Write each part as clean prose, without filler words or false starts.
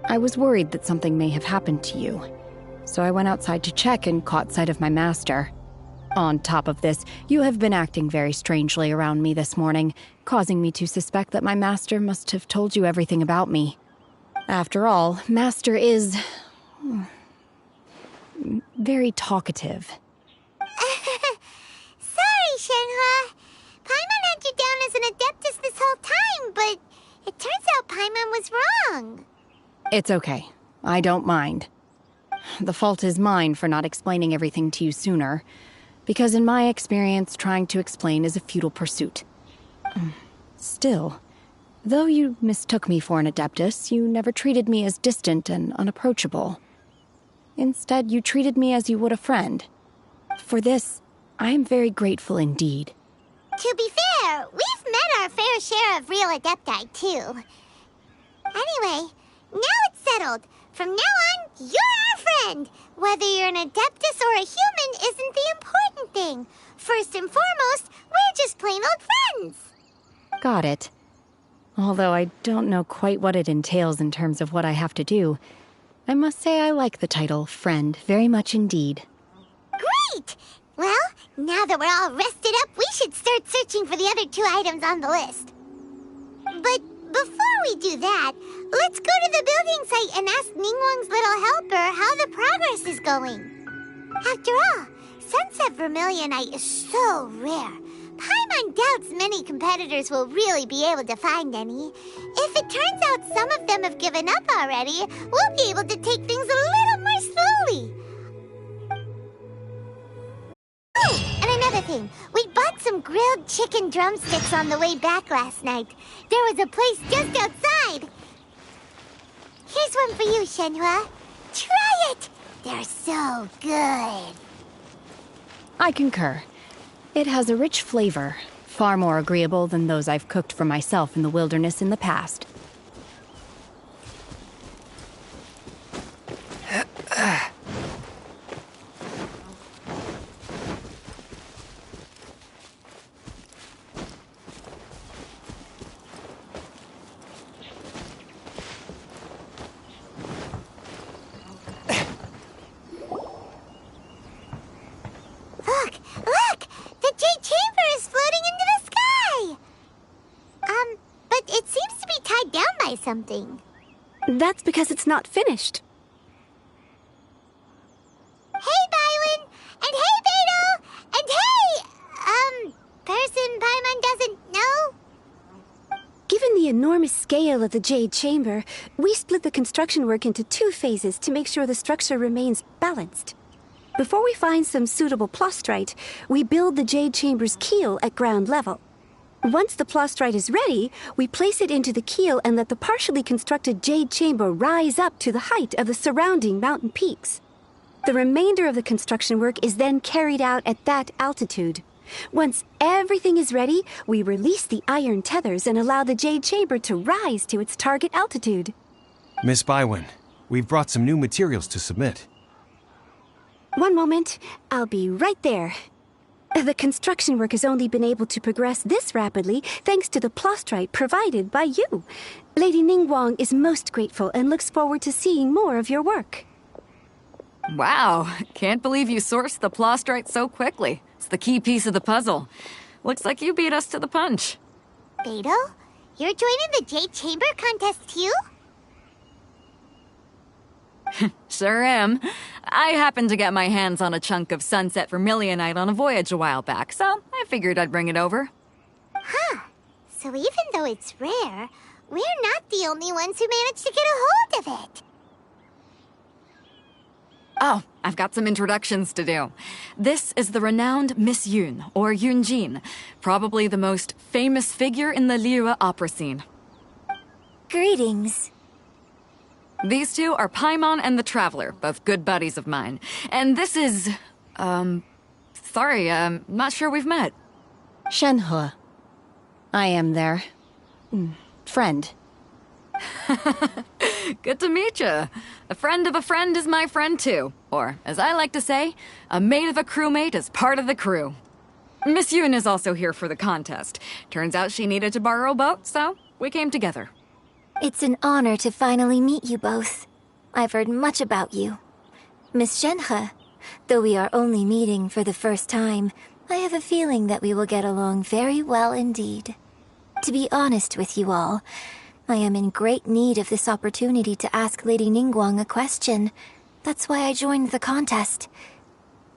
I was worried that something may have happened to you, so I went outside to check and caught sight of my master. On top of this, you have been acting very strangely around me this morning, causing me to suspect that my master must have told you everything about me. After all, Master is very talkative. Sorry, Shenhua. Paimon had you down as an adeptus this whole time, but it turns out Paimon was wrong. It's okay. I don't mind. The fault is mine for not explaining everything to you sooner, because in my experience, trying to explain is a futile pursuit. Still, though you mistook me for an adeptus, you never treated me as distant and unapproachable. Instead, you treated me as you would a friend. For this, I am very grateful indeed. To be fair, we've met our fair share of real adepti, too. Anyway, now it's settled. From now on, you're our friend. Whether you're an adeptus or a human isn't the important thing. First and foremost, we're just plain old friends. Got it. Although I don't know quite what it entails in terms of what I have to do, I must say I like the title friend very much indeed. Great! Well, now that we're all rested up, we should start searching for the other 2 items on the list. But before we do that, let's go to the building site and ask Ningguang's little helper how the progress is going. After all, Sunset Vermilionite is so rare. Paimon doubts many competitors will really be able to find any. If it turns out some of them have given up already, we'll be able to take things a little more slowly. Oh, and another thing, we bought some grilled chicken drumsticks on the way back last night. There was a place just outside. Here's one for you, Shenhua. Try it! They're so good. I concur. It has a rich flavor, far more agreeable than those I've cooked for myself in the wilderness in the past. Look! The Jade Chamber is floating into the sky! But it seems to be tied down by something. That's because it's not finished. Hey, Bywin! And hey, Beto! And hey, person Paimon doesn't know? Given the enormous scale of the Jade Chamber, we split the construction work into 2 phases to make sure the structure remains balanced. Before we find some suitable plastrite, we build the Jade Chamber's keel at ground level. Once the plastrite is ready, we place it into the keel and let the partially constructed Jade Chamber rise up to the height of the surrounding mountain peaks. The remainder of the construction work is then carried out at that altitude. Once everything is ready, we release the iron tethers and allow the Jade Chamber to rise to its target altitude. Miss Bywin, we've brought some new materials to submit. One moment, I'll be right there. The construction work has only been able to progress this rapidly thanks to the plastrite provided by you. Lady Ningguang is most grateful and looks forward to seeing more of your work. Wow, can't believe you sourced the plastrite so quickly. It's the key piece of the puzzle. Looks like you beat us to the punch. Beto, you're joining the Jade Chamber contest too? Sure am. I happened to get my hands on a chunk of Sunset Vermilionite on a voyage a while back, so I figured I'd bring it over. Huh. So even though it's rare, we're not the only ones who managed to get a hold of it. Oh, I've got some introductions to do. This is the renowned Miss Yun, or Yunjin, probably the most famous figure in the Liyue opera scene. Greetings. These 2 are Paimon and the Traveler, both good buddies of mine. And this is... sorry, not sure we've met. Shenhua. I am their friend. Good to meet you. A friend of a friend is my friend too. Or, as I like to say, a mate of a crewmate is part of the crew. Miss Yun is also here for the contest. Turns out she needed to borrow a boat, so we came together. It's an honor to finally meet you both. I've heard much about you. Miss Shenhe, though we are only meeting for the first time, I have a feeling that we will get along very well indeed. To be honest with you all, I am in great need of this opportunity to ask Lady Ningguang a question. That's why I joined the contest.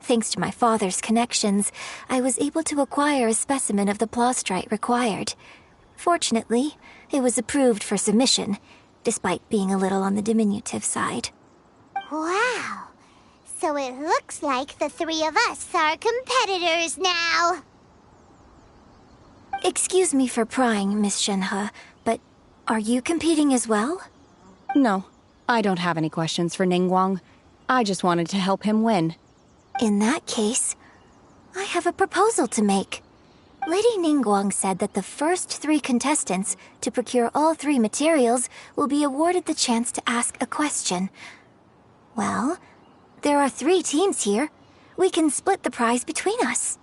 Thanks to my father's connections, I was able to acquire a specimen of the plaustrite required. Fortunately, it was approved for submission, despite being a little on the diminutive side. Wow. So it looks like the three of us are competitors now. Excuse me for prying, Miss Shenhe, but are you competing as well? No, I don't have any questions for Ningguang. I just wanted to help him win. In that case, I have a proposal to make. Lady Ningguang said that the first 3 contestants to procure all 3 materials will be awarded the chance to ask a question. Well, there are 3 teams here. We can split the prize between us.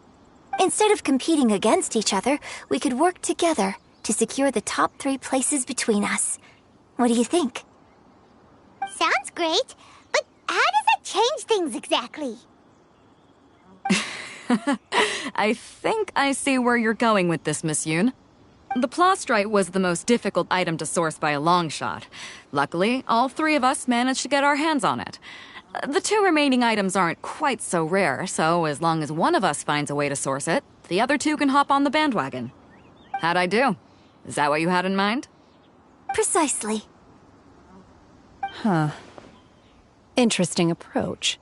Instead of competing against each other, we could work together to secure the top 3 places between us. What do you think? Sounds great, but how does that change things exactly? I think I see where you're going with this, Miss Yoon. The plaustrite was the most difficult item to source by a long shot. Luckily, all 3 of us managed to get our hands on it. The 2 remaining items aren't quite so rare, so as long as one of us finds a way to source it, the other 2 can hop on the bandwagon. How'd I do? Is that what you had in mind? Precisely. Huh. Interesting approach.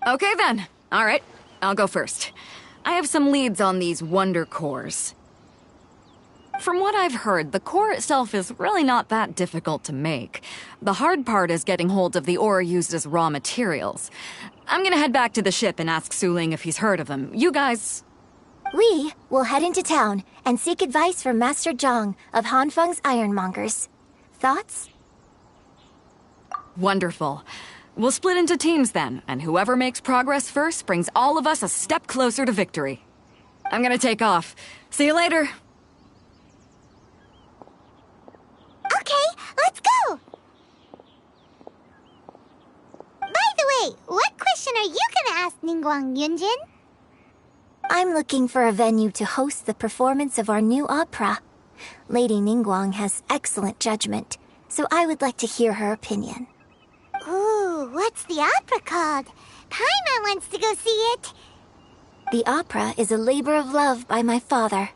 Okay then. All right, I'll go first. I have some leads on these wonder cores. From what I've heard, the core itself is really not that difficult to make. The hard part is getting hold of the ore used as raw materials. I'm gonna head back to the ship and ask Suling if he's heard of them. You guys... We will head into town and seek advice from Master Zhang of Hanfeng's Ironmongers. Thoughts? Wonderful. We'll split into teams then, and whoever makes progress first brings all of us a step closer to victory. I'm gonna take off. See you later. Okay, let's go! By the way, what question are you gonna ask Ningguang, Yunjin? I'm looking for a venue to host the performance of our new opera. Lady Ningguang has excellent judgment, so I would like to hear her opinion. Ooh, what's the opera called? Paimon wants to go see it. The opera is a labor of love by my father.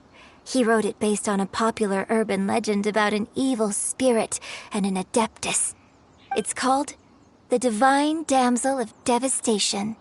He wrote it based on a popular urban legend about an evil spirit and an adeptus. It's called The Divine Damsel of Devastation.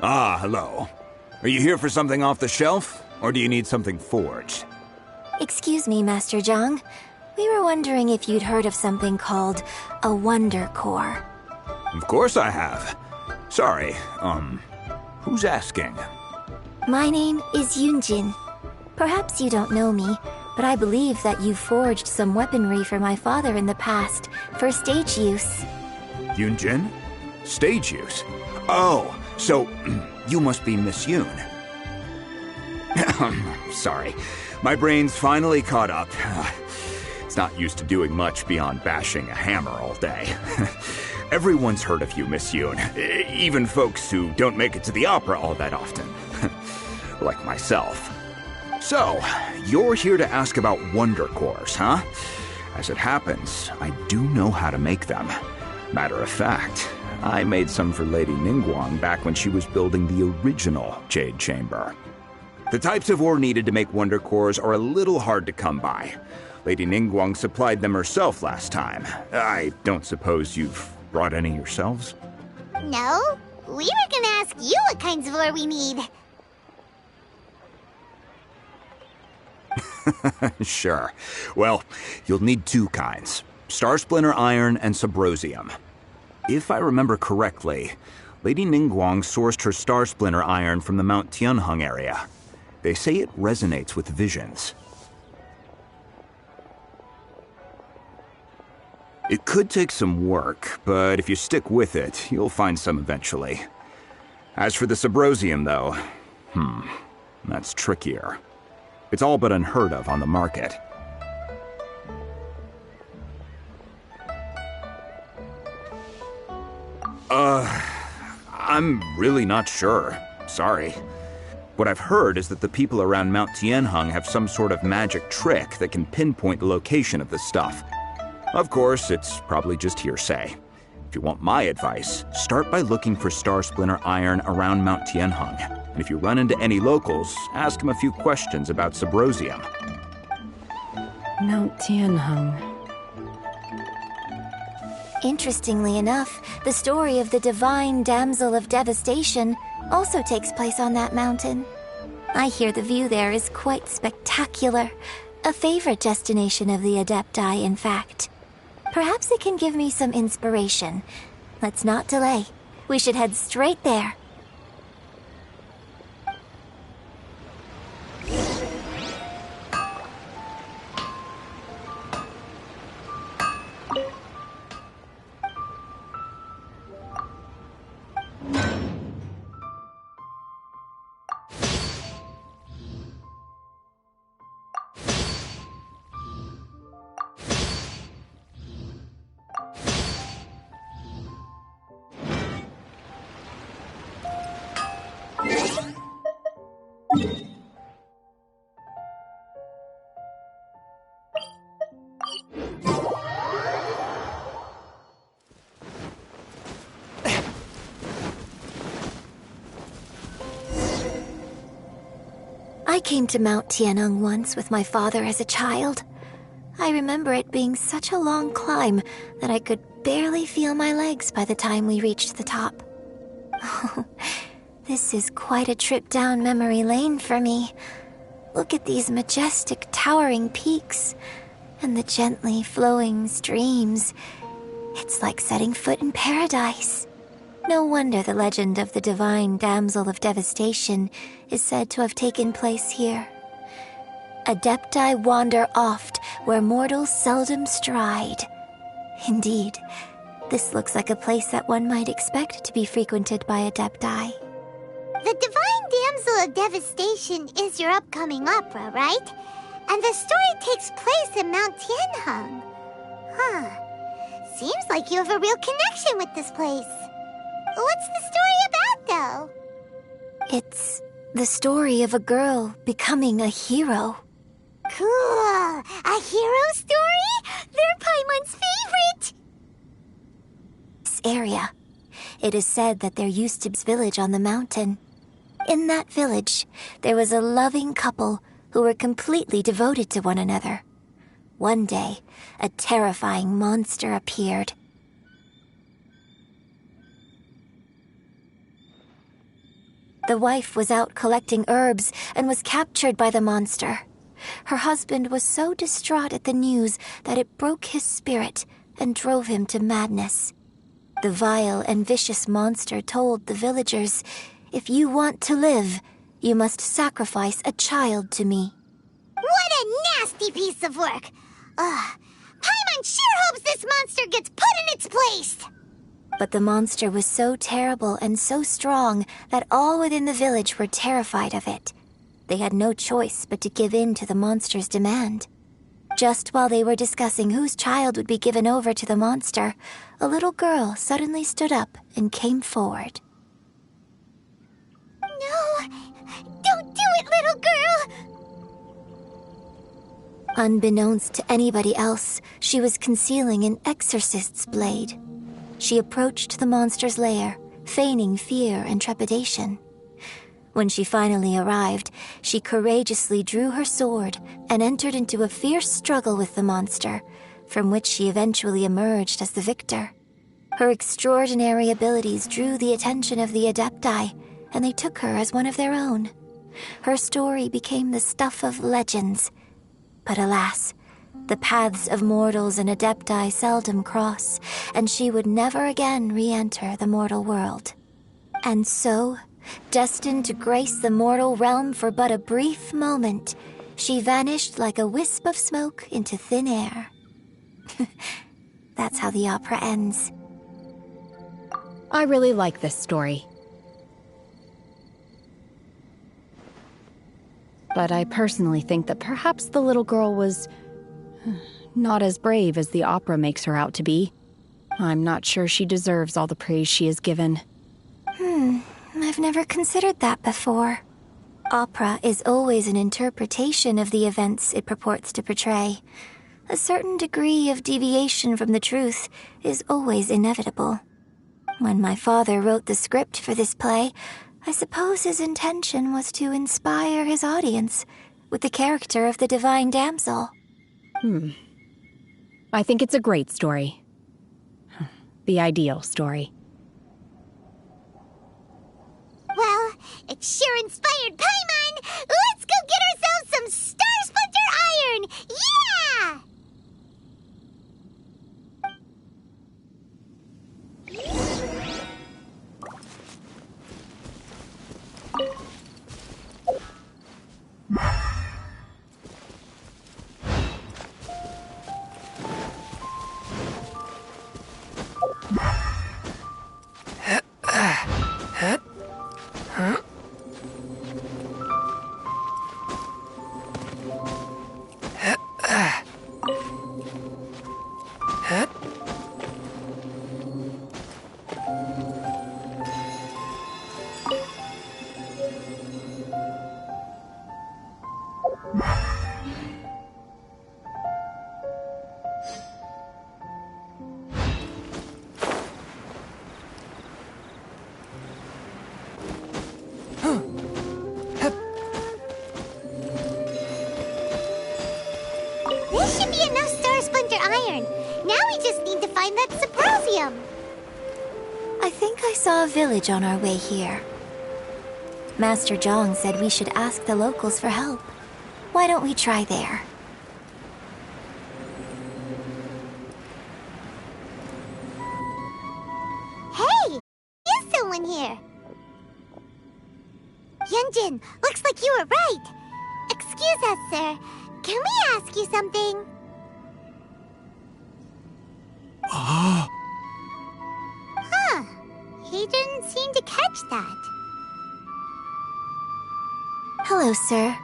Ah, hello. Are you here for something off the shelf, or do you need something forged? Excuse me, Master Zhang. We were wondering if you'd heard of something called a Wonder Core. Of course I have. Sorry, who's asking? My name is Yunjin. Perhaps you don't know me, but I believe that you forged some weaponry for my father in the past, for stage use. Yunjin? Stage use? Oh, so you must be Miss Yoon. Sorry, my brain's finally caught up. It's not used to doing much beyond bashing a hammer all day. Everyone's heard of you, Miss Yoon. Even folks who don't make it to the opera all that often. Like myself. So, you're here to ask about wonder cores, huh? As it happens, I do know how to make them. Matter of fact, I made some for Lady Ningguang back when she was building the original Jade Chamber. The types of ore needed to make wonder cores are a little hard to come by. Lady Ningguang supplied them herself last time. I don't suppose you've brought any yourselves? No, we were gonna ask you what kinds of ore we need. Sure. Well, you'll need two kinds. Star Splinter Iron and Subrosium. If I remember correctly, Lady Ningguang sourced her Star Splinter Iron from the Mount Tianheng area. They say it resonates with visions. It could take some work, but if you stick with it, you'll find some eventually. As for the Subrosium, though, that's trickier. It's all but unheard of on the market. I'm really not sure. Sorry. What I've heard is that the people around Mount Tianheng have some sort of magic trick that can pinpoint the location of the stuff. Of course, it's probably just hearsay. If you want my advice, start by looking for Star Splinter Iron around Mount Tianheng. And if you run into any locals, ask them a few questions about Subrosium. Mount Tianheng. Interestingly enough, the story of the divine damsel of devastation also takes place on that mountain. I hear the view there is quite spectacular. A favorite destination of the Adepti, in fact. Perhaps it can give me some inspiration. Let's not delay. We should head straight there. I came to Mount Tianheng once with my father as a child. I remember it being such a long climb that I could barely feel my legs by the time we reached the top. Oh, this is quite a trip down memory lane for me. Look at these majestic, towering peaks and the gently flowing streams. It's like setting foot in paradise. No wonder the legend of the divine damsel of devastation is said to have taken place here. Adepti wander oft where mortals seldom stride. Indeed, this looks like a place that one might expect to be frequented by Adepti. The Divine Damsel of Devastation is your upcoming opera, right? And the story takes place in Mount Tianheng. Seems like you have a real connection with this place. What's the story about, though? It's the story of a girl becoming a hero. Cool! A hero story? They're Paimon's favorite! This area. It is said that there used to be a village on the mountain. In that village, there was a loving couple who were completely devoted to one another. One day, a terrifying monster appeared. The wife was out collecting herbs and was captured by the monster. Her husband was so distraught at the news that it broke his spirit and drove him to madness. The vile and vicious monster told the villagers, "If you want to live, you must sacrifice a child to me." What a nasty piece of work! Paimon sure hopes this monster gets put in its place! But the monster was so terrible and so strong that all within the village were terrified of it. They had no choice but to give in to the monster's demand. Just while they were discussing whose child would be given over to the monster, a little girl suddenly stood up and came forward. No! Don't do it, little girl! Unbeknownst to anybody else, she was concealing an exorcist's blade. She approached the monster's lair, feigning fear and trepidation. When she finally arrived, she courageously drew her sword and entered into a fierce struggle with the monster, from which she eventually emerged as the victor. Her extraordinary abilities drew the attention of the Adepti, and they took her as one of their own. Her story became the stuff of legends. But alas, the paths of mortals and Adepti seldom cross, and she would never again re-enter the mortal world. And so, destined to grace the mortal realm for but a brief moment, she vanished like a wisp of smoke into thin air. That's how the opera ends. I really like this story. But I personally think that perhaps the little girl was not as brave as the opera makes her out to be. I'm not sure she deserves all the praise she is given. I've never considered that before. Opera is always an interpretation of the events it purports to portray. A certain degree of deviation from the truth is always inevitable. When my father wrote the script for this play, I suppose his intention was to inspire his audience with the character of the divine damsel. I think it's a great story. The ideal story. Well, it sure inspired Paimon! Let's go get ourselves some Star Splinter Iron! Yeah! This should be enough Star Splinter Iron. Now we just need to find that Saprosium. I think I saw a village on our way here. Master Zhang said we should ask the locals for help. Why don't we try there? Hey! Is someone here? Yunjin, looks like you were right. Excuse us, sir. Can we ask you something? Huh. He didn't seem to catch that. Hello, sir.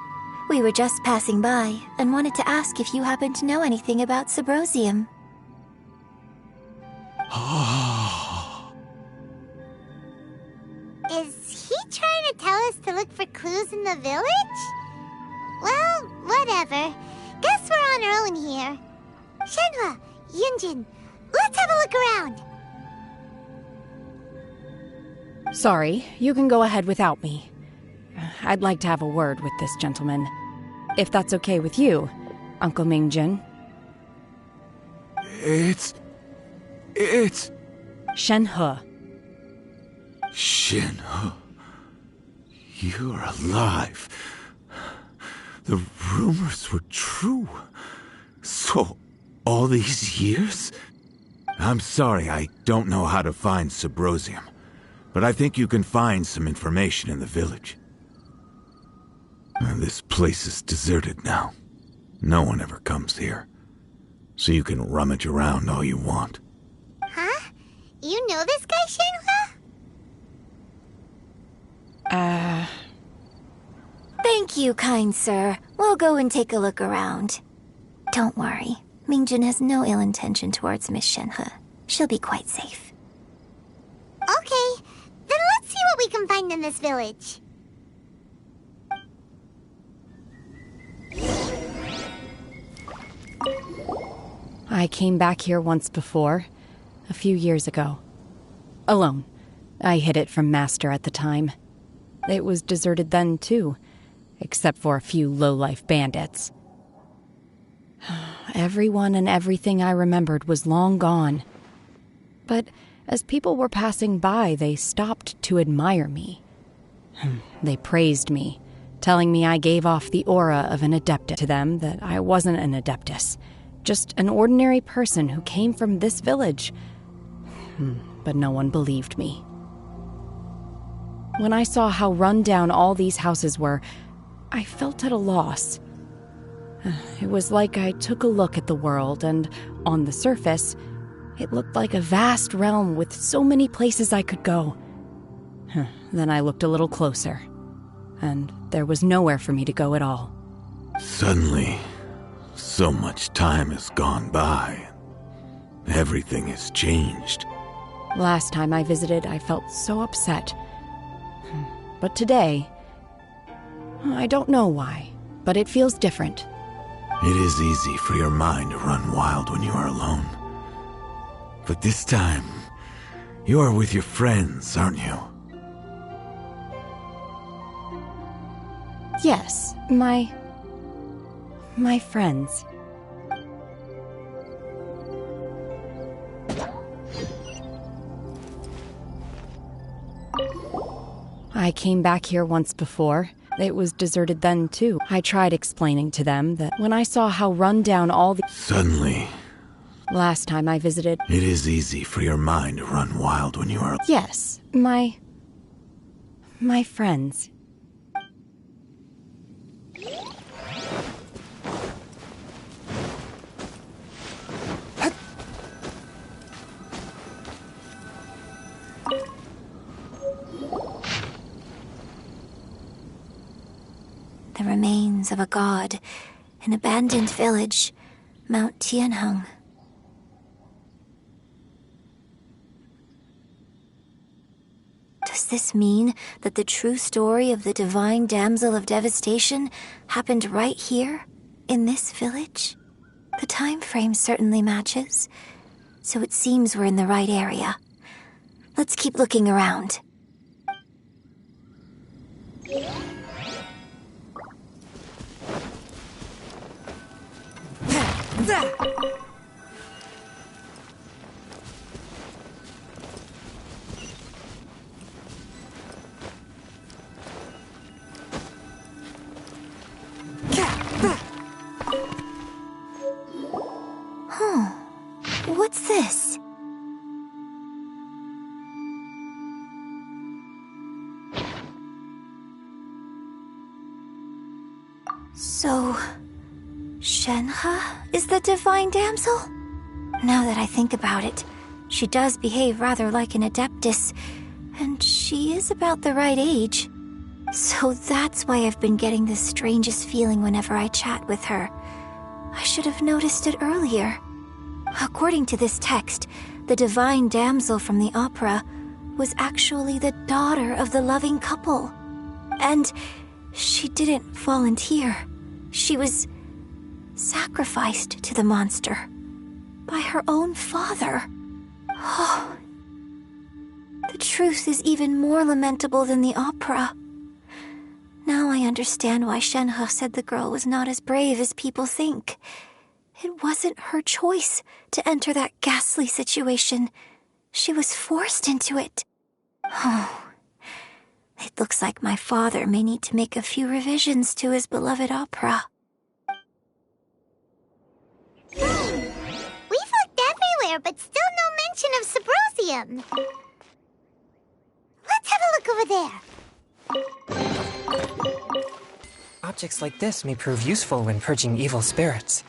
We were just passing by and wanted to ask if you happen to know anything about Sabrosium. Is he trying to tell us to look for clues in the village? Well, whatever. Guess we're on our own here. Shenhua, Yunjin, let's have a look around. Sorry, you can go ahead without me. I'd like to have a word with this gentleman. If that's okay with you, Uncle Mingjin. It's... Shenhe. Shenhe. You're alive. The rumors were true. So, all these years? I'm sorry, I don't know how to find Sabrosium, but I think you can find some information in the village. This place is deserted now. No one ever comes here. So you can rummage around all you want. Huh? You know this guy, Shenhua? Thank you, kind sir. We'll go and take a look around. Don't worry. Mingjin has no ill intention towards Miss Shenhe. She'll be quite safe. Okay, then let's see what we can find in this village. I came back here once before, a few years ago. Alone. I hid it from Master at the time. It was deserted then, too, except for a few low-life bandits. Everyone and everything I remembered was long gone. But as people were passing by, they stopped to admire me. They praised me, telling me I gave off the aura of an adeptus. To them that I wasn't an adeptus, just an ordinary person who came from this village. But no one believed me. When I saw how run down all these houses were, I felt at a loss. It was like I took a look at the world, and on the surface, it looked like a vast realm with so many places I could go. Then I looked a little closer, and there was nowhere for me to go at all. Suddenly, so much time has gone by. Everything has changed. Last time I visited, I felt so upset. But today, I don't know why, but it feels different. It is easy for your mind to run wild when you are alone. But this time, you are with your friends, aren't you? Yes, my friends. I came back here once before. It was deserted then, too. I tried explaining to them that when I saw how run down all the... Suddenly, Last time I visited... it is easy for your mind to run wild when you are... Yes, my friends. The remains of a god, an abandoned village, Mount Tianheng. Does this mean that the true story of the divine damsel of devastation happened right here, in this village? The time frame certainly matches, so it seems we're in the right area. Let's keep looking around. What's this? So, Shenhe is the divine damsel? Now that I think about it, she does behave rather like an adeptus, and she is about the right age. So that's why I've been getting the strangest feeling whenever I chat with her. I should have noticed it earlier. According to this text, the divine damsel from the opera was actually the daughter of the loving couple. And she didn't volunteer. She was sacrificed to the monster by her own father. Oh, the truth is even more lamentable than the opera. Now I understand why Shenhe said the girl was not as brave as people think. It wasn't her choice to enter that ghastly situation. She was forced into it. Oh, it looks like my father may need to make a few revisions to his beloved opera. We've looked everywhere, but still no mention of Symposium. Let's have a look over there. Objects like this may prove useful when purging evil spirits.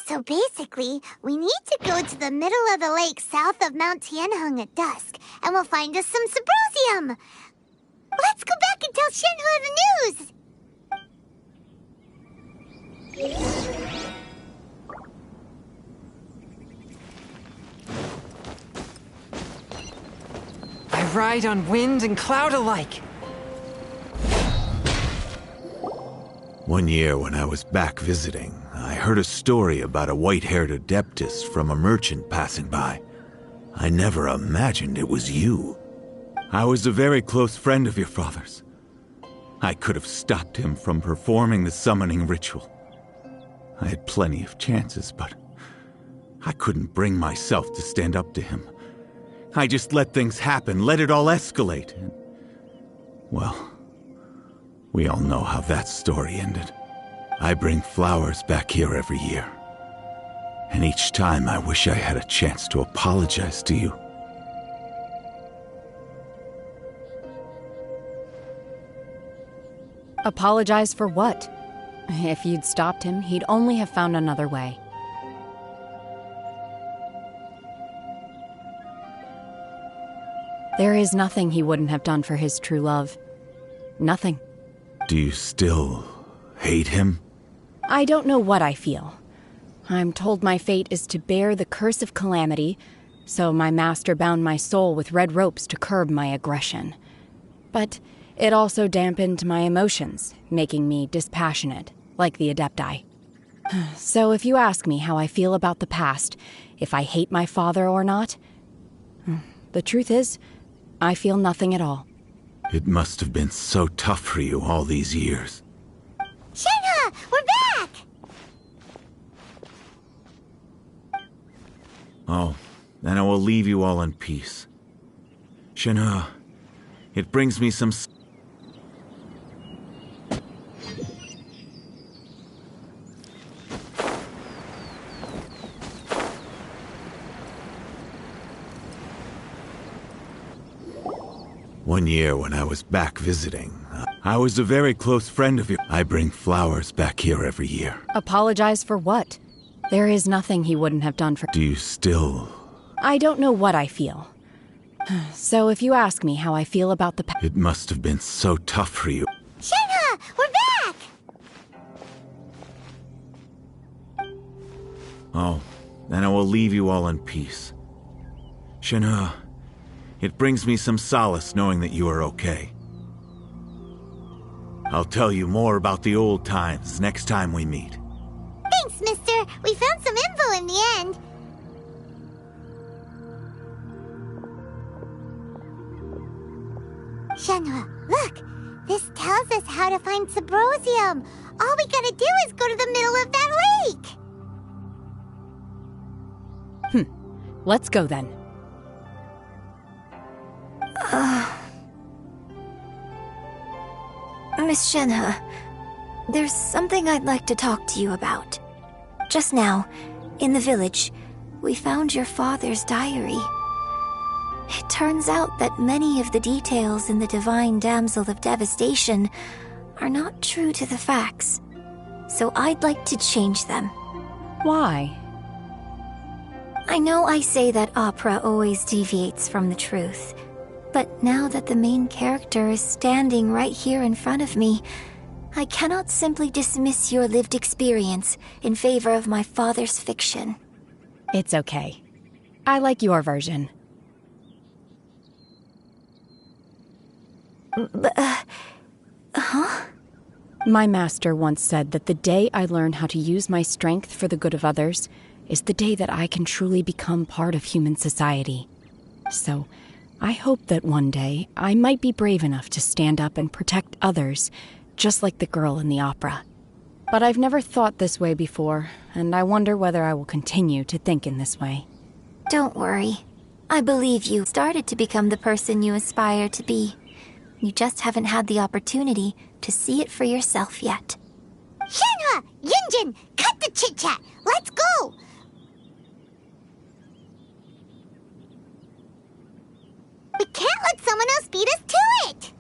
So basically, we need to go to the middle of the lake south of Mount Tianheng at dusk, and we'll find us some Symposium! Let's go back and tell Shenhe the news! ride on wind and cloud alike. One year when I was back visiting, I heard a story about a white-haired adeptus from a merchant passing by. I never imagined it was you. I was a very close friend of your father's. I could have stopped him from performing the summoning ritual. I had plenty of chances, but I couldn't bring myself to stand up to him. I just let things happen, let it all escalate. And, well, we all know how that story ended. I bring flowers back here every year. And each time I wish I had a chance to apologize to you. Apologize for what? If you'd stopped him, he'd only have found another way. There is nothing he wouldn't have done for his true love. Nothing. Do you still hate him? I don't know what I feel. I'm told my fate is to bear the curse of calamity, so my master bound my soul with red ropes to curb my aggression. But it also dampened my emotions, making me dispassionate, like the Adepti. So if you ask me how I feel about the past, if I hate my father or not, the truth is, I feel nothing at all. It must have been so tough for you all these years. Shenhe, we're back! Oh, then I will leave you all in peace. Shenhe, it brings me some... One year when I was back visiting, I was a very close friend of yours. I bring flowers back here every year. Apologize for what? There is nothing he wouldn't have done for... Do you still... I don't know what I feel. So if you ask me how I feel about the past... It must have been so tough for you. Shenhe, we're back! Oh, then I will leave you all in peace. Shenhe, it brings me some solace knowing that you are okay. I'll tell you more about the old times next time we meet. Thanks, mister. We found some info in the end. Shenhe, look. This tells us how to find Sybrosium. All we gotta do is go to the middle of that lake. Let's go then. Miss Shenhe, there's something I'd like to talk to you about. Just now, in the village, we found your father's diary. It turns out that many of the details in the Divine Damsel of Devastation are not true to the facts, so I'd like to change them. Why? I know I say that opera always deviates from the truth, but now that the main character is standing right here in front of me, I cannot simply dismiss your lived experience in favor of my father's fiction. It's okay. I like your version. My master once said that the day I learn how to use my strength for the good of others is the day that I can truly become part of human society. So, I hope that one day I might be brave enough to stand up and protect others, just like the girl in the opera. But I've never thought this way before, and I wonder whether I will continue to think in this way. Don't worry. I believe you started to become the person you aspire to be. You just haven't had the opportunity to see it for yourself yet. Shenhe, Yunjin, cut the chit-chat. Let's go. We can't let someone else beat us to it.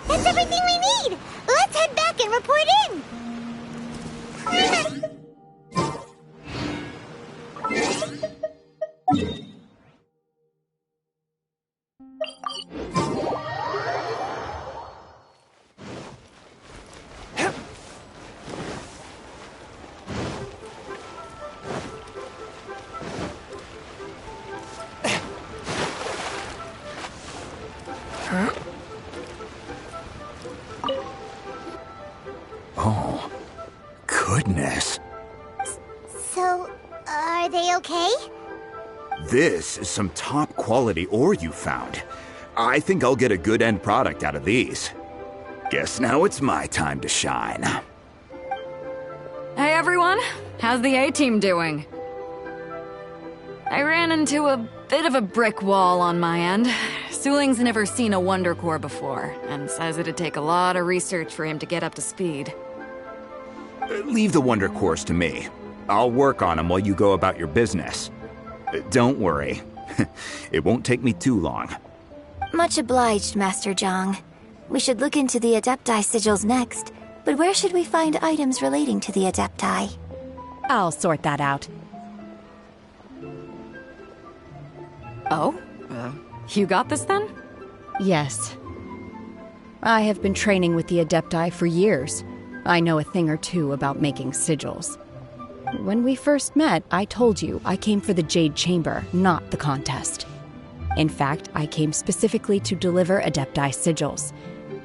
That's everything we need! Let's head back and report in! Oh, goodness. So, are they okay? This is some top quality ore you found. I think I'll get a good end product out of these. Guess now it's my time to shine. Hey everyone, how's the A-team doing? I ran into a bit of a brick wall on my end. Suling's never seen a Wonder Core before, and says it'd take a lot of research for him to get up to speed. Leave the Wonder Cores to me. I'll work on them while you go about your business. Don't worry. It won't take me too long. Much obliged, Master Zhang. We should look into the Adepti sigils next, but where should we find items relating to the Adepti? I'll sort that out. Oh? You got this then? Yes. I have been training with the Adepti for years. I know a thing or two about making sigils. When we first met, I told you I came for the Jade Chamber, not the contest. In fact, I came specifically to deliver Adepti sigils.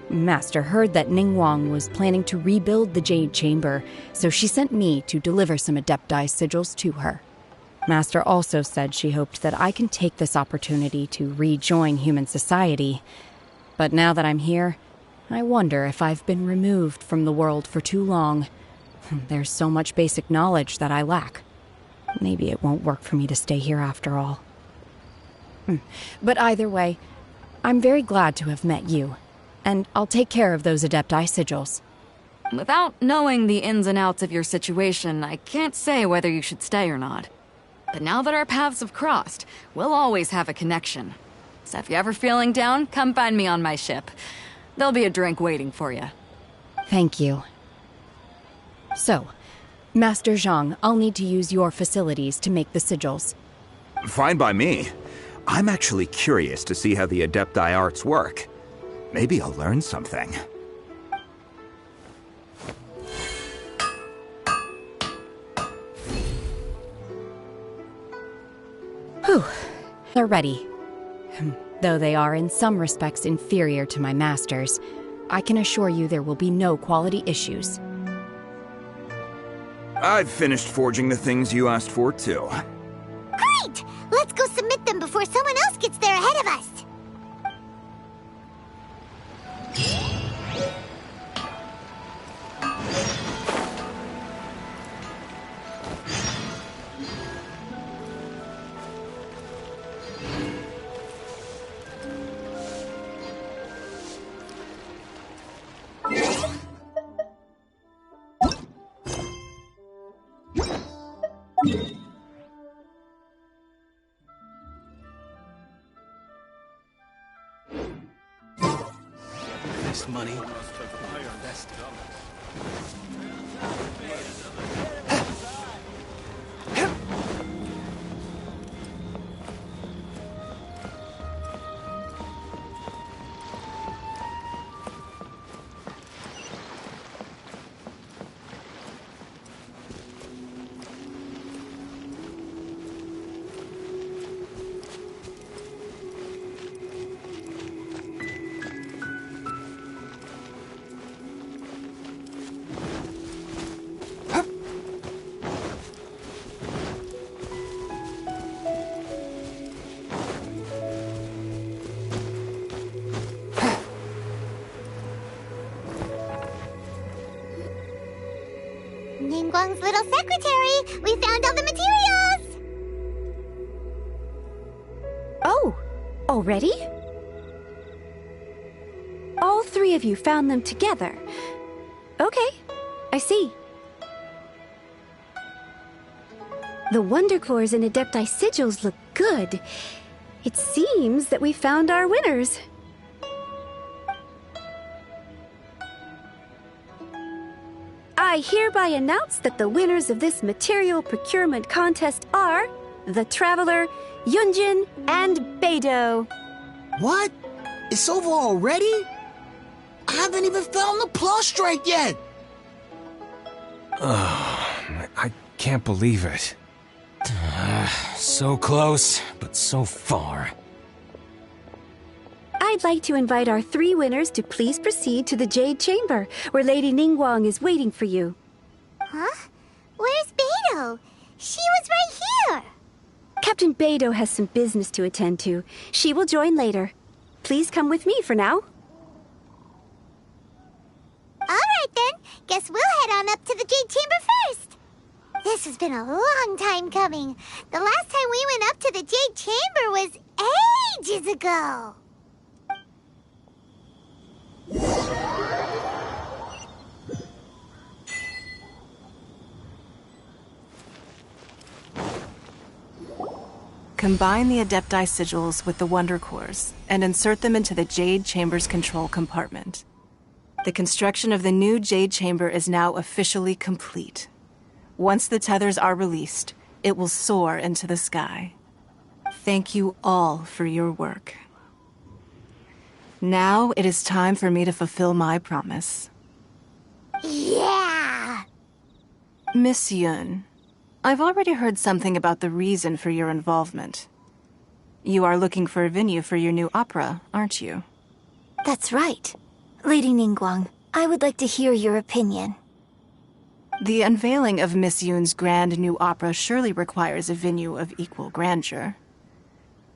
Master heard that Ningguang was planning to rebuild the Jade Chamber, so she sent me to deliver some Adepti sigils to her. Master also said she hoped that I can take this opportunity to rejoin human society. But now that I'm here, I wonder if I've been removed from the world for too long. There's so much basic knowledge that I lack. Maybe it won't work for me to stay here after all. But either way, I'm very glad to have met you. And I'll take care of those Adepti sigils. Without knowing the ins and outs of your situation, I can't say whether you should stay or not. But now that our paths have crossed, we'll always have a connection. So if you're ever feeling down, come find me on my ship. There'll be a drink waiting for you. Thank you. So, Master Zhang, I'll need to use your facilities to make the sigils. Fine by me. I'm actually curious to see how the Adepti arts work. Maybe I'll learn something. Whew. They're ready. Though they are in some respects inferior to my masters, I can assure you there will be no quality issues. I've finished forging the things you asked for, too. Great! Let's go submit them before someone else gets there ahead of us. This money. Ningguang's little secretary! We found all the materials! Oh, already? All three of you found them together. Okay, I see. The Wonder Cores and Adepti sigils look good. It seems that we found our winners. I hereby announce that the winners of this material procurement contest are the Traveler, Yunjin, and Beidou. What? It's over already? I haven't even found the prostrate yet! I can't believe it. So close, but so far. I'd like to invite our three winners to please proceed to the Jade Chamber, where Lady Ningguang is waiting for you. Huh? Where's Beidou? She was right here! Captain Beidou has some business to attend to. She will join later. Please come with me for now. Alright then, guess we'll head on up to the Jade Chamber first. This has been a long time coming. The last time we went up to the Jade Chamber was ages ago. Combine the Adepti sigils with the Wonder Cores and insert them into the Jade Chamber's control compartment. The construction of the new Jade Chamber is now officially complete. Once the tethers are released, it will soar into the sky. Thank you all for your work. Now it is time for me to fulfill my promise. Yeah! Miss Yun, I've already heard something about the reason for your involvement. You are looking for a venue for your new opera, aren't you? That's right. Lady Ningguang, I would like to hear your opinion. The unveiling of Miss Yun's grand new opera surely requires a venue of equal grandeur.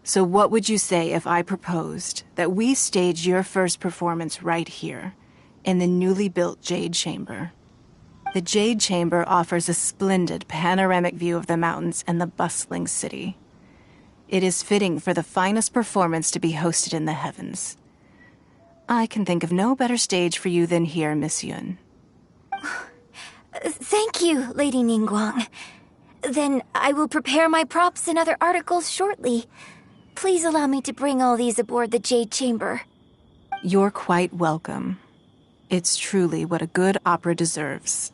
So what would you say if I proposed that we stage your first performance right here, in the newly built Jade Chamber? The Jade Chamber offers a splendid panoramic view of the mountains and the bustling city. It is fitting for the finest performance to be hosted in the heavens. I can think of no better stage for you than here, Miss Yun. Thank you, Lady Ningguang. Then I will prepare my props and other articles shortly. Please allow me to bring all these aboard the Jade Chamber. You're quite welcome. It's truly what a good opera deserves.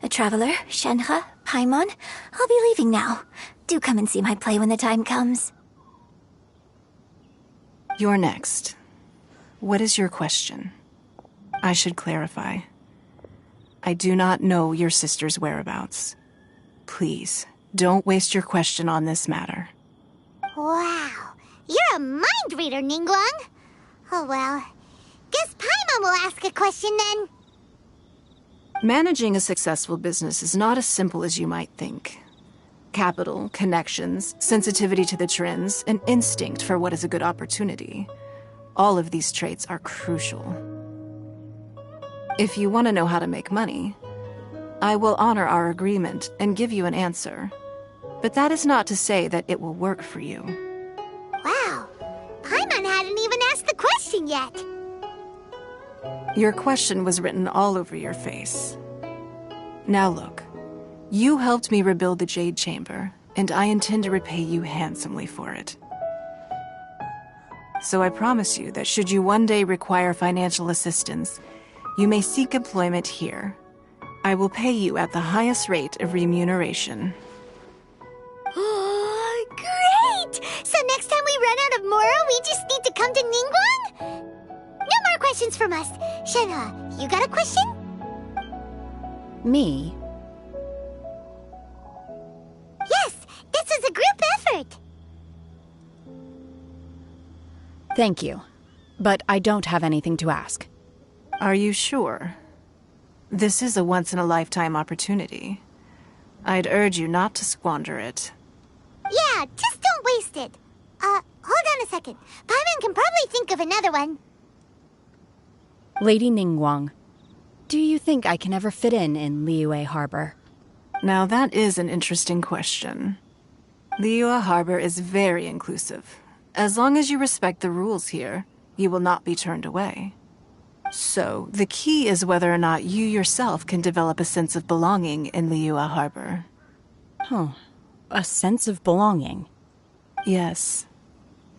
A traveler, Shenhe, Paimon, I'll be leaving now. Do come and see my play when the time comes. You're next. What is your question? I should clarify. I do not know your sister's whereabouts. Please, don't waste your question on this matter. Wow, you're a mind reader, Ningguang. Oh well, guess Paimon will ask a question then. Managing a successful business is not as simple as you might think. Capital, connections, sensitivity to the trends, and instinct for what is a good opportunity. All of these traits are crucial. If you want to know how to make money, I will honor our agreement and give you an answer. But that is not to say that it will work for you. Wow, Paimon hadn't even asked the question yet. Your question was written all over your face. Now look, you helped me rebuild the Jade Chamber, and I intend to repay you handsomely for it. So I promise you that should you one day require financial assistance, you may seek employment here. I will pay you at the highest rate of remuneration. Oh, great! So next time we run out of Mora, we just need to come to Ningguang? No more questions from us. Shenhe, you got a question? Me? Yes, this is a group effort. Thank you. But I don't have anything to ask. Are you sure? This is a once-in-a-lifetime opportunity. I'd urge you not to squander it. Yeah, just don't waste it. Hold on a second. Paimon can probably think of another one. Lady Ningguang, do you think I can ever fit in Liyue Harbor? Now that is an interesting question. Liyue Harbor is very inclusive. As long as you respect the rules here, you will not be turned away. So, the key is whether or not you yourself can develop a sense of belonging in Liyue Harbor. Huh. A sense of belonging. Yes.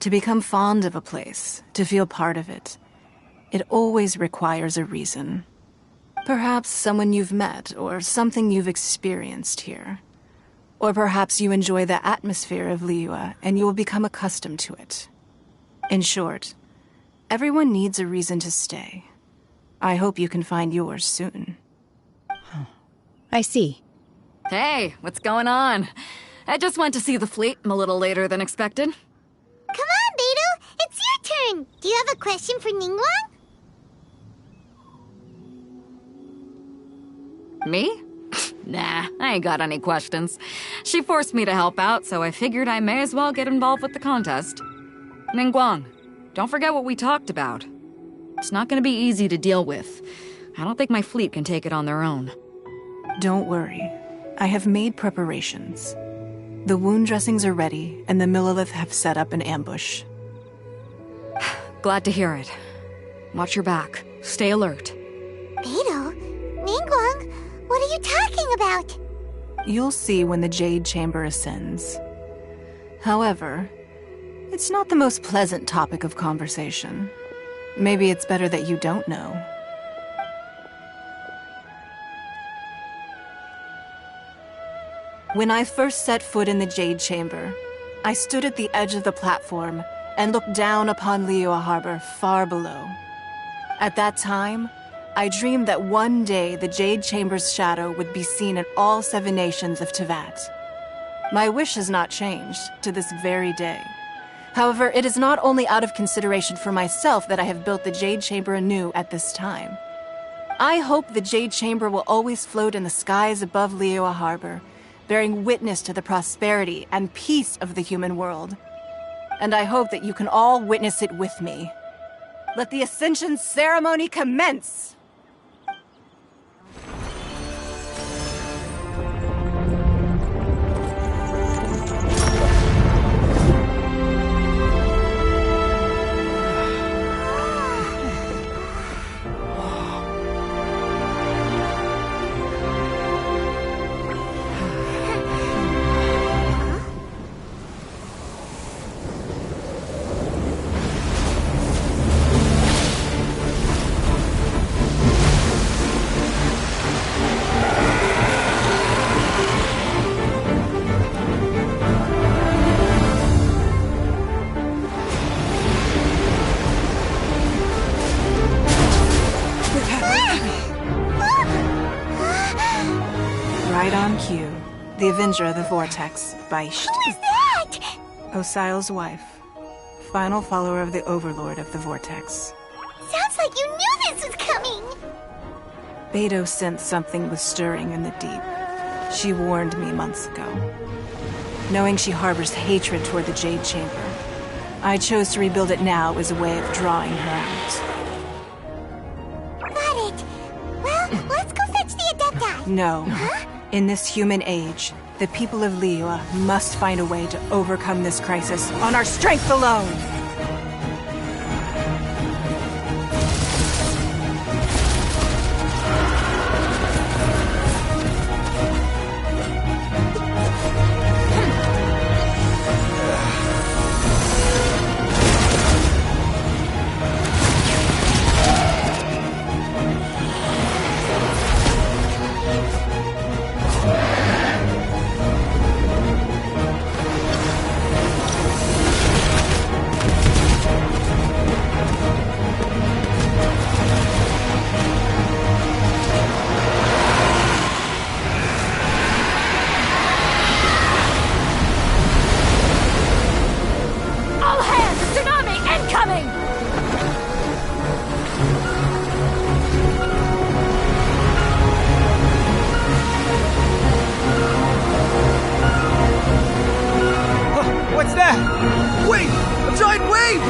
To become fond of a place, to feel part of it, it always requires a reason. Perhaps someone you've met, or something you've experienced here. Or perhaps you enjoy the atmosphere of Liyue, and you will become accustomed to it. In short, everyone needs a reason to stay. I hope you can find yours soon. I see. Hey, what's going on? I just went to see the fleet. I'm a little later than expected. Come on, Beidou, it's your turn. Do you have a question for Ningguang? Me? Nah, I ain't got any questions. She forced me to help out, so I figured I may as well get involved with the contest. Ningguang, don't forget what we talked about. It's not gonna be easy to deal with. I don't think my fleet can take it on their own. Don't worry. I have made preparations. The wound dressings are ready, and the Millilith have set up an ambush. Glad to hear it. Watch your back. Stay alert. Beidou, Ningguang, what are you talking about? You'll see when the Jade Chamber ascends. However, it's not the most pleasant topic of conversation. Maybe it's better that you don't know. When I first set foot in the Jade Chamber, I stood at the edge of the platform and looked down upon Liyue Harbor far below. At that time, I dreamed that one day the Jade Chamber's shadow would be seen in all 7 nations of Teyvat. My wish has not changed to this very day. However, it is not only out of consideration for myself that I have built the Jade Chamber anew at this time. I hope the Jade Chamber will always float in the skies above Liyue Harbor, bearing witness to the prosperity and peace of the human world. And I hope that you can all witness it with me. Let the Ascension ceremony commence! Right on cue. The Avenger of the Vortex, Beisht. Who is that? Osial's wife. Final follower of the Overlord of the Vortex. Sounds like you knew this was coming. Beidou sensed something was stirring in the deep. She warned me months ago. Knowing she harbors hatred toward the Jade Chamber, I chose to rebuild it now as a way of drawing her out. Got it. Well, let's go fetch the Adepti. No. Huh? In this human age, the people of Liyue must find a way to overcome this crisis on our strength alone! What's that? Wait! A giant wave!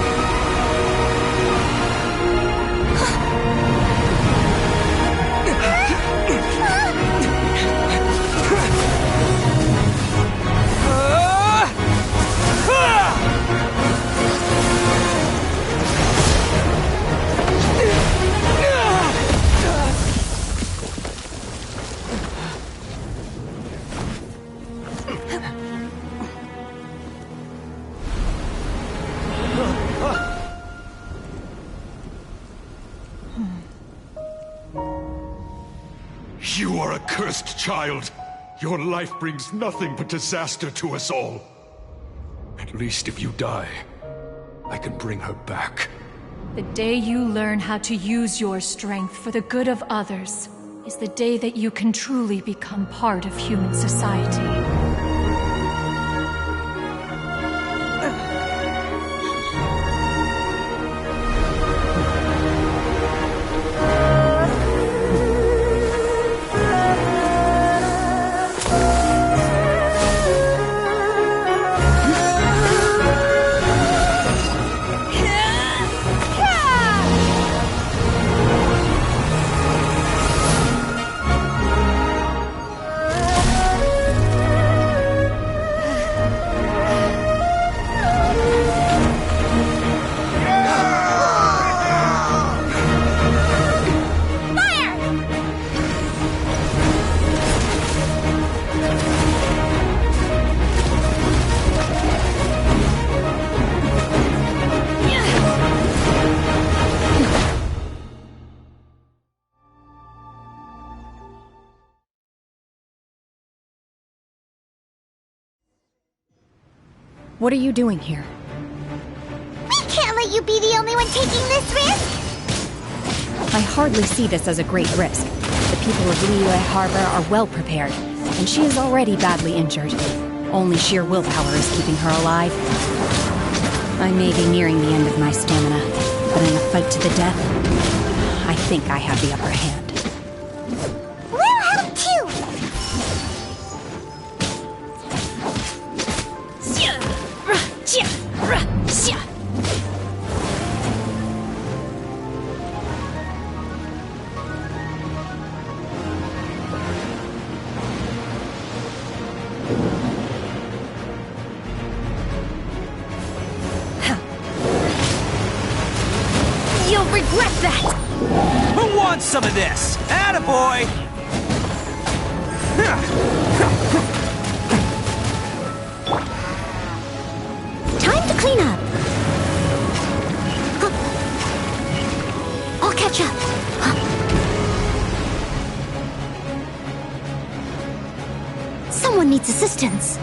You are a cursed child. Your life brings nothing but disaster to us all. At least if you die, I can bring her back. The day you learn how to use your strength for the good of others is the day that you can truly become part of human society. What are you doing here? We can't let you be the only one taking this risk! I hardly see this as a great risk. The people of Liyue Harbor are well prepared, and she is already badly injured. Only sheer willpower is keeping her alive. I may be nearing the end of my stamina, but in a fight to the death, I think I have the upper hand. We'll help too! You'll regret that! Who wants some of this? Attaboy! Time to clean up! I'll catch up. Someone needs assistance.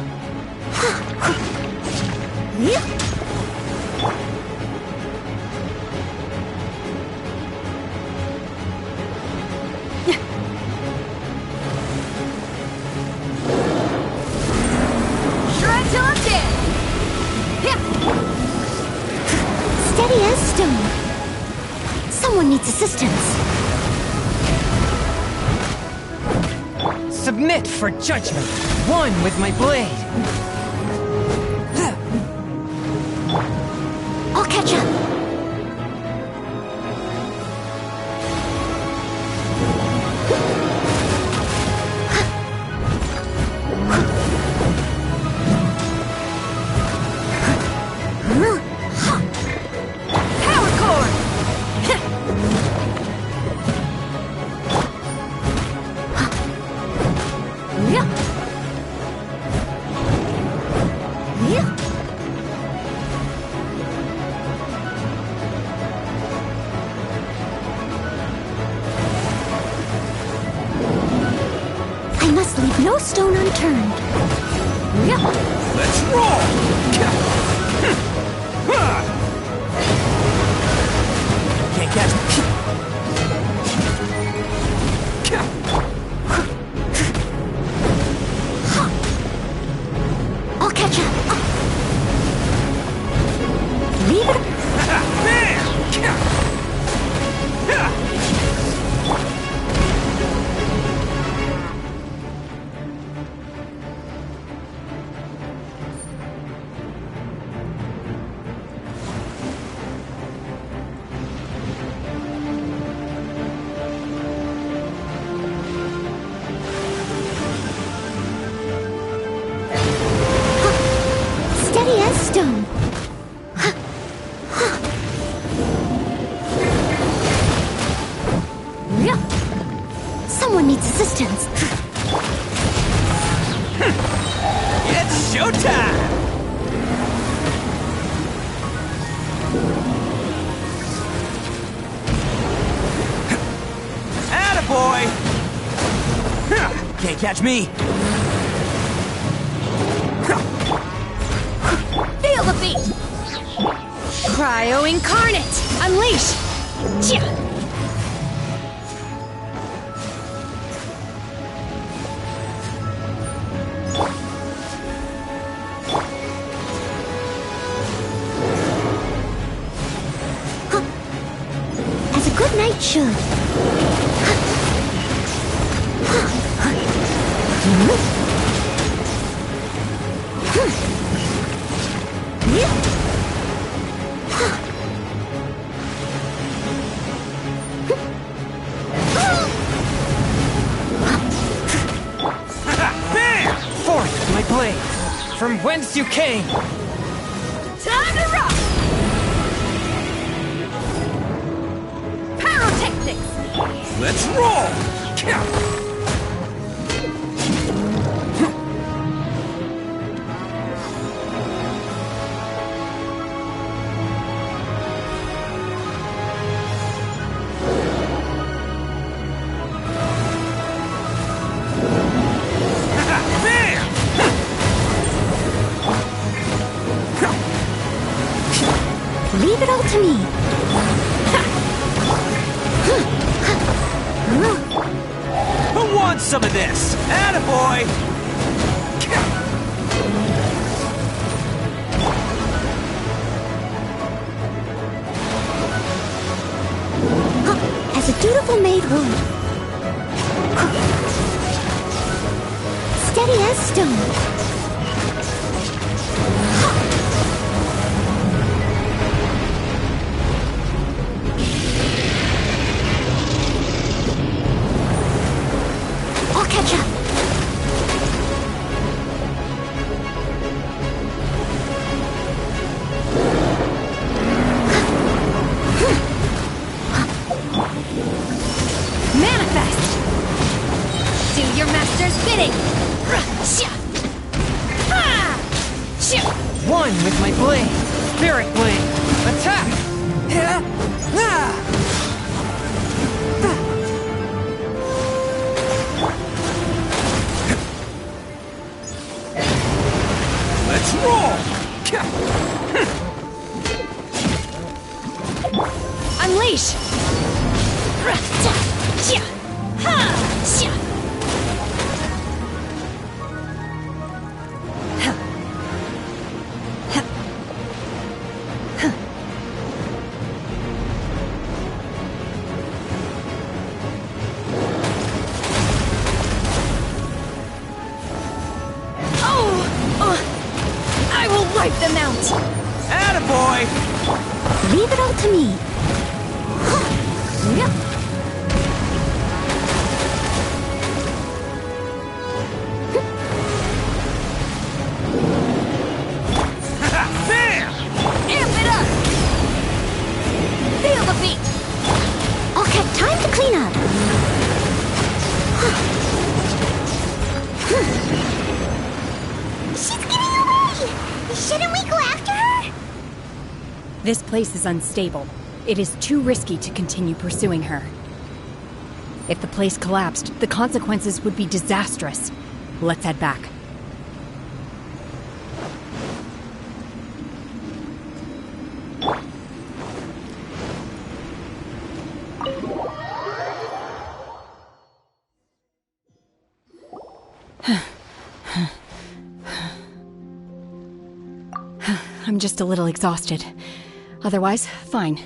resistance. Submit for judgment. One with my blade. I'll catch up. I must leave no stone unturned. Let's roll! Can't catch me. I'll catch up. Leave it. Steady as stone. Someone needs assistance. It's showtime! Attaboy! Can't catch me. Feel the beat! Cryo Incarnate! Unleash! As a good knight should. Forth my blade, from whence you came. Time to rock! Pyrotechnics! Let's roll! Leave it all to me. Who wants some of this? Attaboy! As a dutiful maid would. Steady as stone. I'll catch up. Manifest! Do your master's bidding! One with my blade. Spirit blade. Attack! Let's roll! Unleash! Wipe them out! Attaboy! Leave it all to me. Yep. Bam! Amp it up! Feel the beat! Okay, time to clean up. She's getting away! Shouldn't we go after her? This place is unstable. It is too risky to continue pursuing her. If the place collapsed, the consequences would be disastrous. Let's head back. I'm just a little exhausted. Otherwise, fine.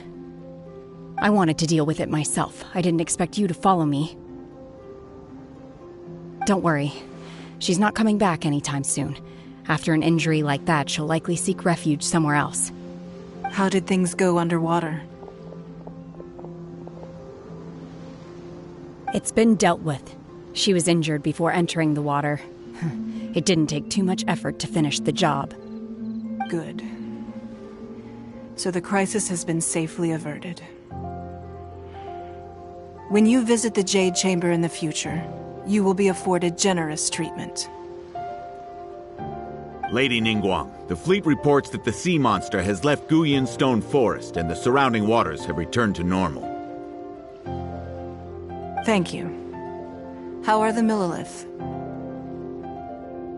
I wanted to deal with it myself. I didn't expect you to follow me. Don't worry. She's not coming back anytime soon. After an injury like that, she'll likely seek refuge somewhere else. How did things go underwater? It's been dealt with. She was injured before entering the water. It didn't take too much effort to finish the job. Good. So the crisis has been safely averted. When you visit the Jade Chamber in the future, you will be afforded generous treatment. Lady Ningguang, the fleet reports that the sea monster has left Guyan Stone Forest and the surrounding waters have returned to normal. Thank you. How are the Millilith?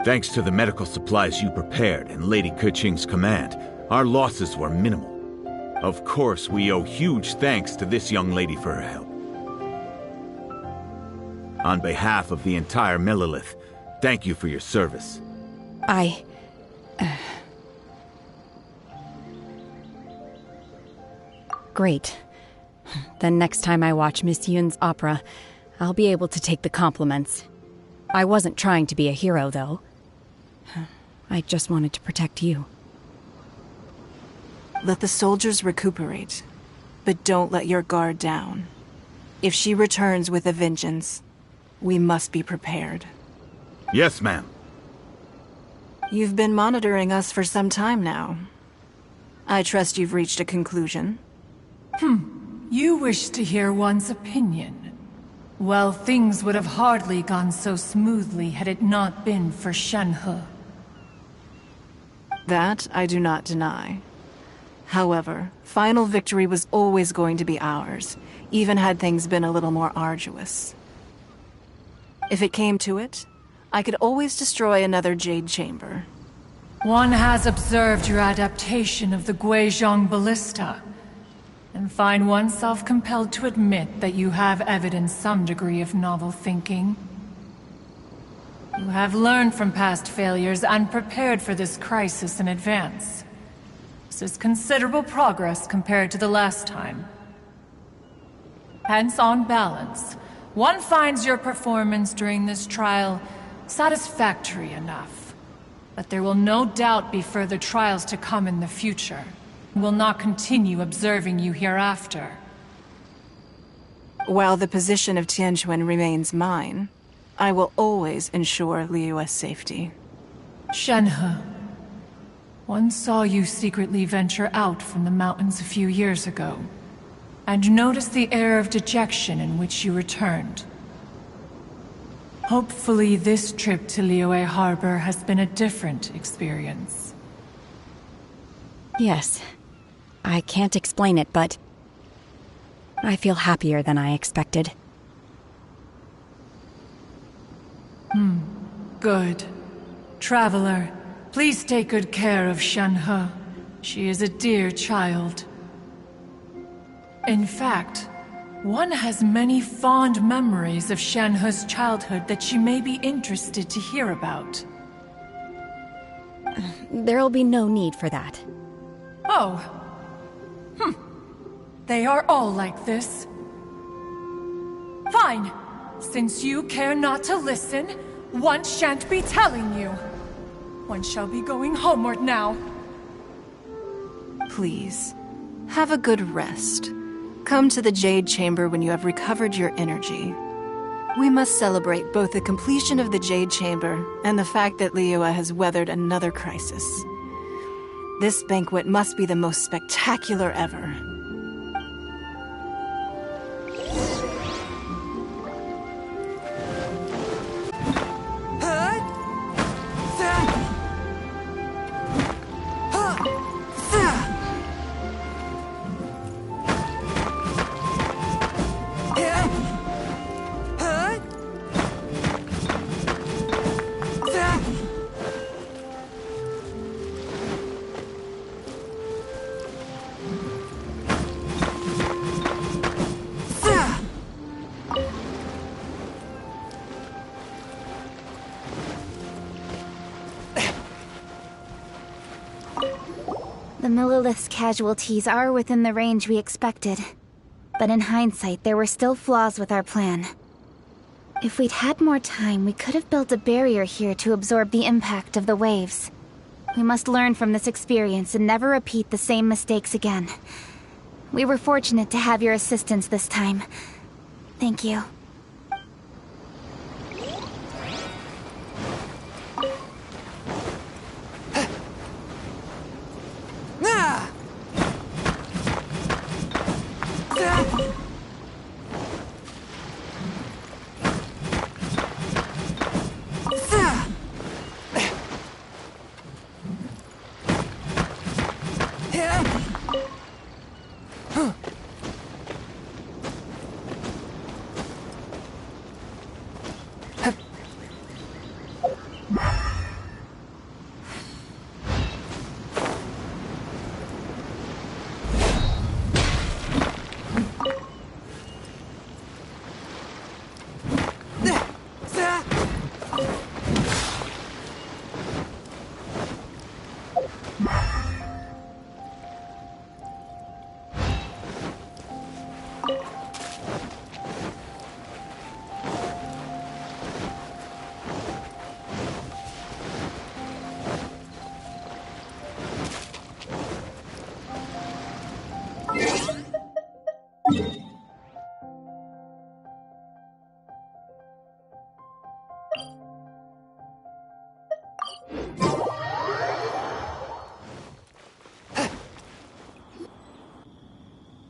Thanks to the medical supplies you prepared and Lady Keqing's command, our losses were minimal. Of course, we owe huge thanks to this young lady for her help. On behalf of the entire Millilith, thank you for your service. Great. Then next time I watch Miss Yun's opera, I'll be able to take the compliments. I wasn't trying to be a hero, though. I just wanted to protect you. Let the soldiers recuperate, but don't let your guard down. If she returns with a vengeance, we must be prepared. Yes, ma'am. You've been monitoring us for some time now. I trust you've reached a conclusion. You wish to hear one's opinion. Well, things would have hardly gone so smoothly had it not been for Shenhe. That I do not deny. However, final victory was always going to be ours, even had things been a little more arduous. If it came to it, I could always destroy another Jade Chamber. One has observed your adaptation of the Guizhong Ballista, and find oneself compelled to admit that you have evidenced some degree of novel thinking. You have learned from past failures and prepared for this crisis in advance. This is considerable progress compared to the last time. Hence, on balance, one finds your performance during this trial satisfactory enough. But there will no doubt be further trials to come in the future. Will not continue observing you hereafter. While the position of Tianquan remains mine, I will always ensure Liyue's safety. Shenhe, one saw you secretly venture out from the mountains a few years ago, and noticed the air of dejection in which you returned. Hopefully this trip to Liyue Harbor has been a different experience. Yes. I can't explain it, but I feel happier than I expected. Good. Traveler, please take good care of Shenhe. She is a dear child. In fact, one has many fond memories of Shenhe's childhood that she may be interested to hear about. There'll be no need for that. Oh. They are all like this. Fine. Since you care not to listen, one shan't be telling you. One shall be going homeward now. please, have a good rest. Come to the Jade Chamber when you have recovered your energy. We must celebrate both the completion of the Jade Chamber and the fact that Liyue has weathered another crisis. This banquet must be the most spectacular ever. The Millilith's casualties are within the range we expected. But in hindsight, there were still flaws with our plan. If we'd had more time, we could have built a barrier here to absorb the impact of the waves. We must learn from this experience and never repeat the same mistakes again. We were fortunate to have your assistance this time. Thank you.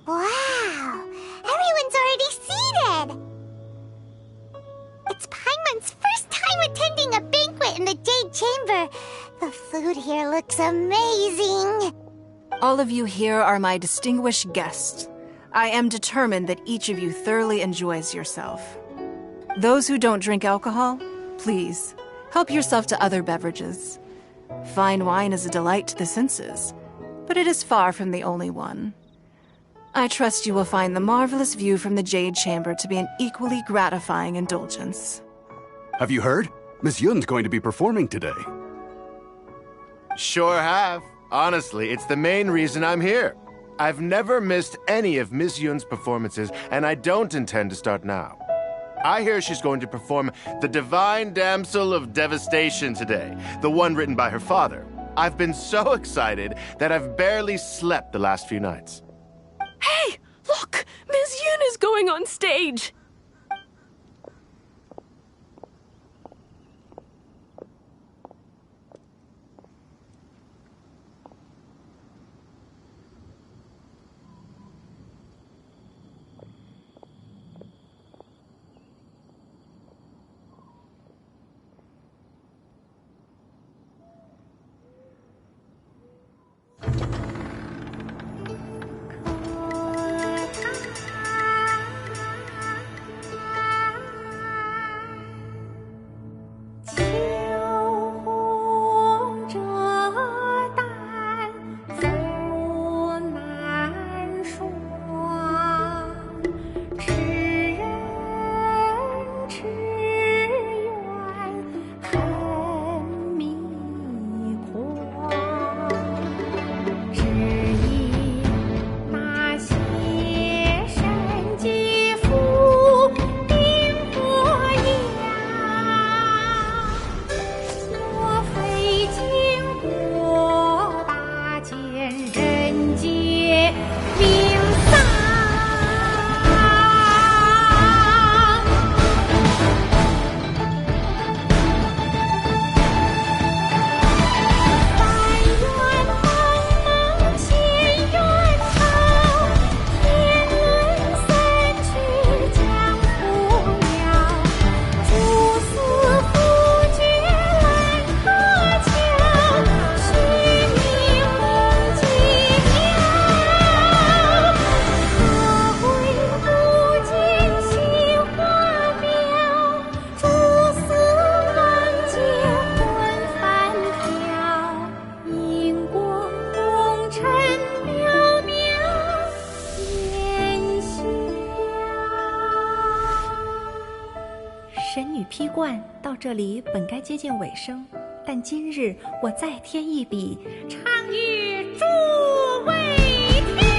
Wow! Everyone's already seated! It's Paimon's first time attending a banquet in the Jade Chamber. The food here looks amazing. All of you here are my distinguished guests. I am determined that each of you thoroughly enjoys yourself. Those who don't drink alcohol, please, help yourself to other beverages. Fine wine is a delight to the senses, but it is far from the only one. I trust you will find the marvelous view from the Jade Chamber to be an equally gratifying indulgence. Have you heard? Miss Yun's going to be performing today. Sure have. Honestly, it's the main reason I'm here. I've never missed any of Miss Yun's performances, and I don't intend to start now. I hear she's going to perform The Divine Damsel of Devastation today, the one written by her father. I've been so excited that I've barely slept the last few nights. Hey, look! Miss Yun is going on stage! 神女披冠到这里本该接近尾声，但今日我再添一笔，唱与诸位听。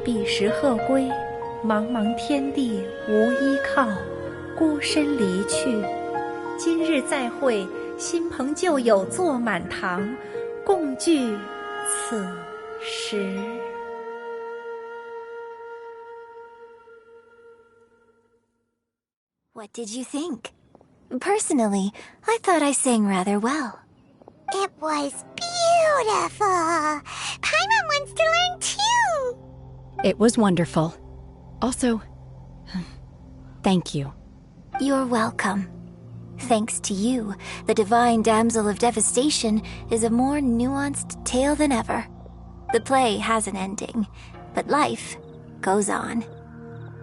彼时鹤归，茫茫天地无依靠，孤身离去。今日再会，新朋旧友坐满堂，共聚此时。What did you think? Personally, I thought I sang rather well. It was beautiful. Paimon wants to learn too. It was wonderful. Also, thank you. You're welcome. Thanks to you, the Divine Damsel of Devastation is a more nuanced tale than ever. The play has an ending, but life goes on.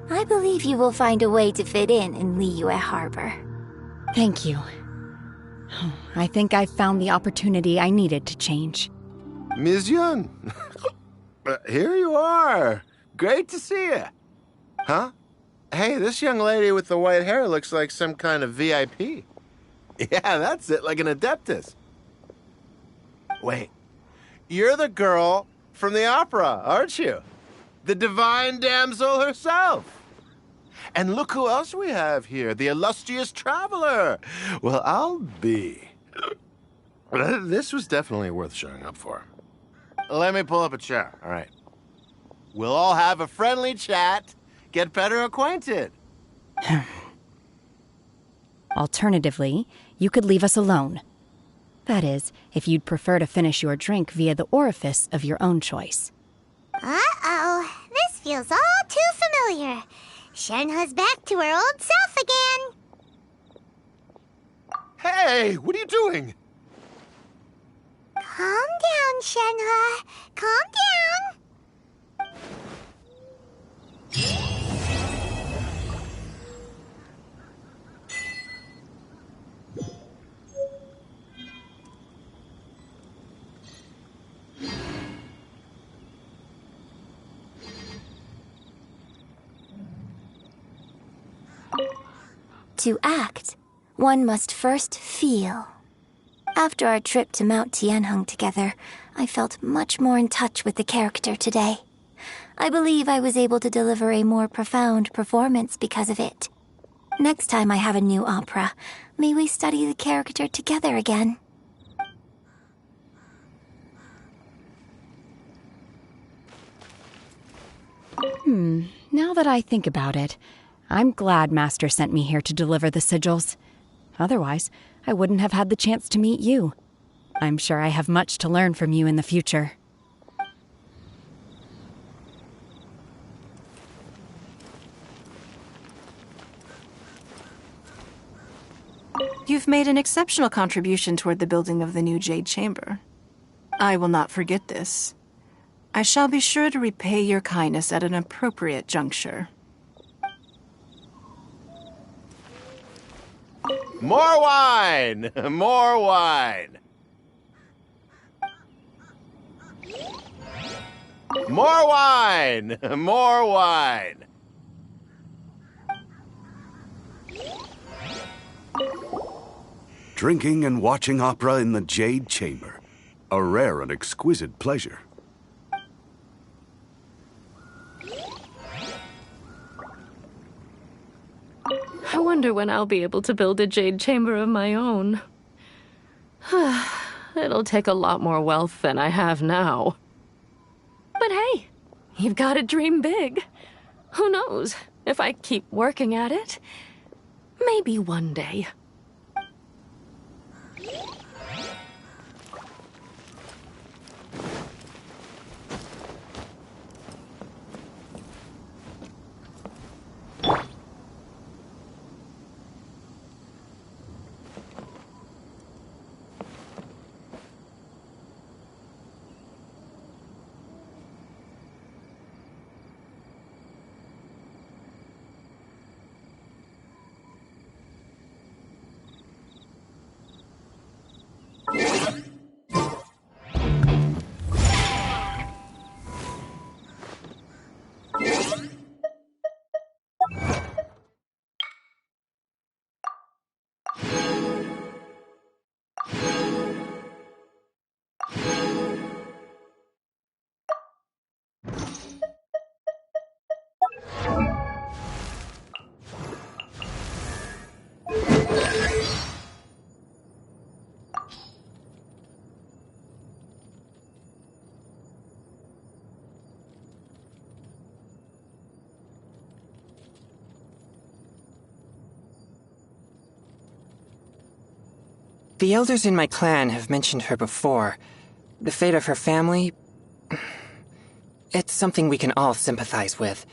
I believe you will find a way to fit in Liyue Harbor. Thank you. I think I've found the opportunity I needed to change. Ms. Yun, here you are. Great to see you. Huh? Hey, this young lady with the white hair looks like some kind of VIP. Yeah, that's it, like an Adeptus. Wait, you're the girl from the opera, aren't you? The Divine Damsel herself. And look who else we have here, the illustrious traveler. Well, I'll be. This was definitely worth showing up for. Let me pull up a chair, all right. We'll all have a friendly chat, get better acquainted. Alternatively, you could leave us alone. That is, if you'd prefer to finish your drink via the orifice of your own choice. Uh-oh, this feels all too familiar. Shenhe's back to her old self again. Hey, what are you doing? Calm down, Shenhe. Calm down. To act, one must first feel. After our trip to Mount Tianheng together, I felt much more in touch with the character today. I believe I was able to deliver a more profound performance because of it. Next time I have a new opera, may we study the character together again. Now that I think about it, I'm glad Master sent me here to deliver the sigils. Otherwise, I wouldn't have had the chance to meet you. I'm sure I have much to learn from you in the future. You've made an exceptional contribution toward the building of the new Jade Chamber. I will not forget this. I shall be sure to repay your kindness at an appropriate juncture. More wine! More wine! More wine! More wine! Drinking and watching opera in the Jade Chamber. A rare and exquisite pleasure. I wonder when I'll be able to build a jade chamber of my own. It'll take a lot more wealth than I have now. But hey, you've got to dream big. Who knows? If I keep working at it, maybe one day. The elders in my clan have mentioned her before. The fate of her family... It's something we can all sympathize with.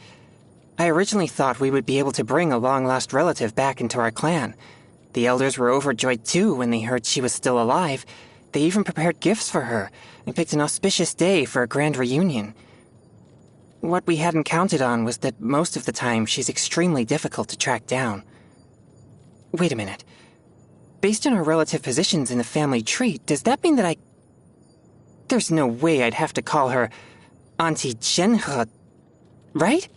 I originally thought we would be able to bring a long-lost relative back into our clan. The elders were overjoyed too when they heard she was still alive. They even prepared gifts for her, and picked an auspicious day for a grand reunion. What we hadn't counted on was that most of the time she's extremely difficult to track down. Wait a minute. Based on our relative positions in the family tree, does that mean that There's no way I'd have to call her Auntie Genhe, right?